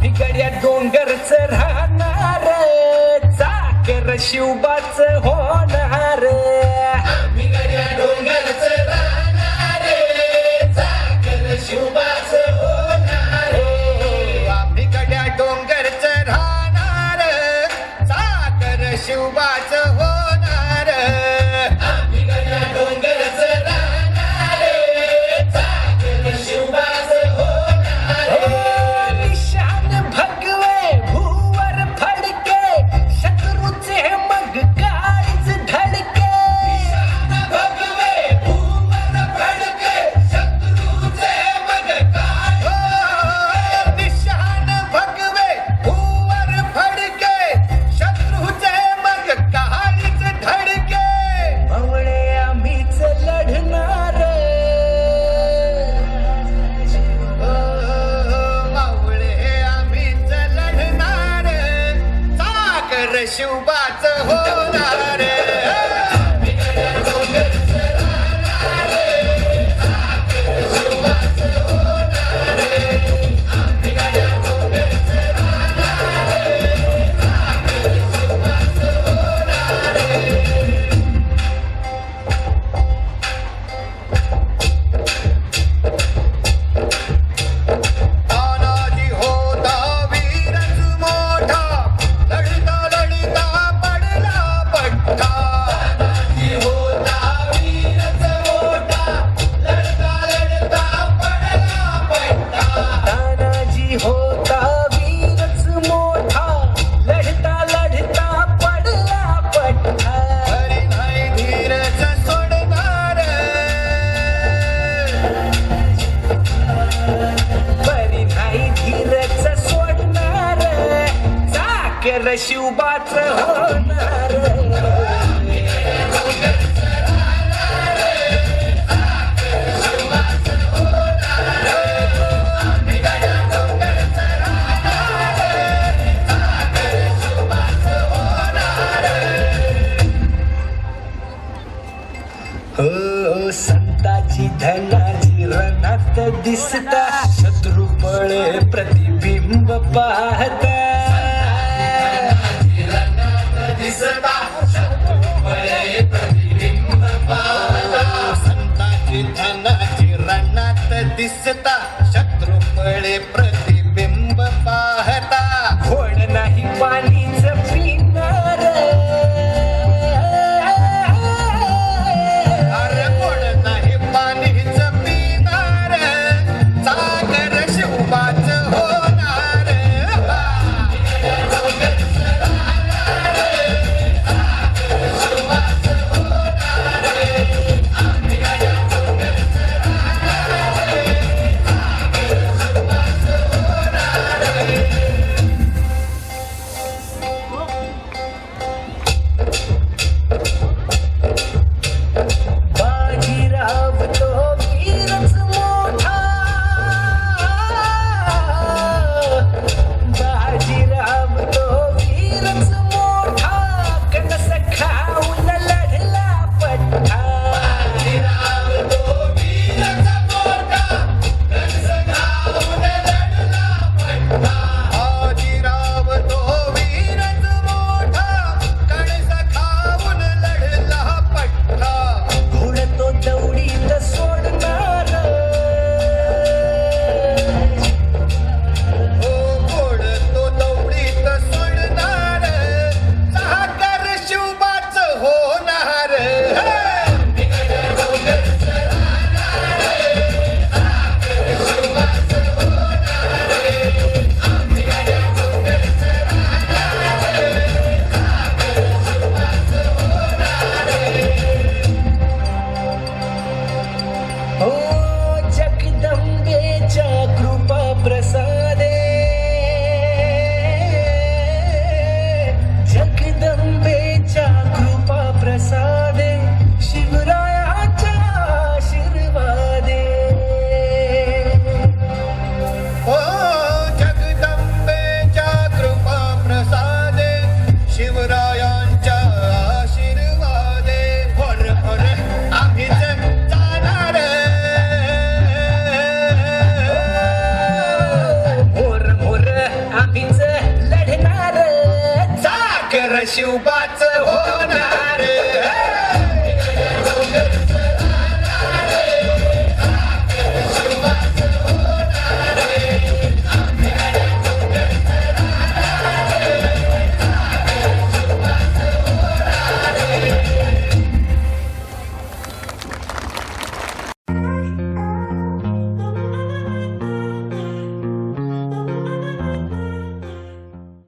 भिगड्या डोंगरच राहणार चाकर शिवबाच होणार भिगड्या डोंगरच राहणार चाकर शिवबाच होणार भिगड्या डोंगरच राहणार चाकर शिवबाच होणार भिगड्या डोंगरच राहणार चाकर शिवबाच होणार निशान भगवे भूवर फडके शत्रूचे मग काळीज धडके भगवे भूवर फडके शत्रूचे मग काय निशान भगवे भूवर फडके शत्रूचे मग काळीच धडके मवळे आम्हीच लढणार मावळे आम्हीच लढणार चाकर शिवबाच होणार भिगड्या डोंगरच राहणार चाकर शिवबाच होणार भिगड्या डोंगरच राहणार चाकर शिवबाच होणार तानाजी होता वीरच मोठा लढता लढता पडला पट्टा तानाजी होता वीरच मोठा लढता लढता पडला पट्टा तानाजी होता वीरच मोठा लढता लढता पडला पट्टा हरी नाही धीरच सोडणार बरी नाही धीरच सोडणार चाकर शिवबाच होणार हो संताची धनाची रणात दिसता शत्रुपळे प्रतिबिंब पाहता दिसता शत्रुपळे प्रतिबिंब पाहता संताची धनाची रणात दिसता शत्रुपळे प्रतिबिंब पाहता घोड नाही पाणीच पिणार अरे कोण नाही पाणीच पिणार चाकर शिवबाच होणार बाजीराव तो वीरच मोठा बाजीराव तो वीरच मोठा कणस खाऊन लढला पट्टा बाजीराव तो वीरच मोठा कणस खाऊन लढला पट्टा बाजीराव तो वीरच मोठा कणस खाऊन लढला पट्टा घोड तो दौडीत सोडणार ओ घोड तो दौडीत सोडणार चाकर शिवबाच होणार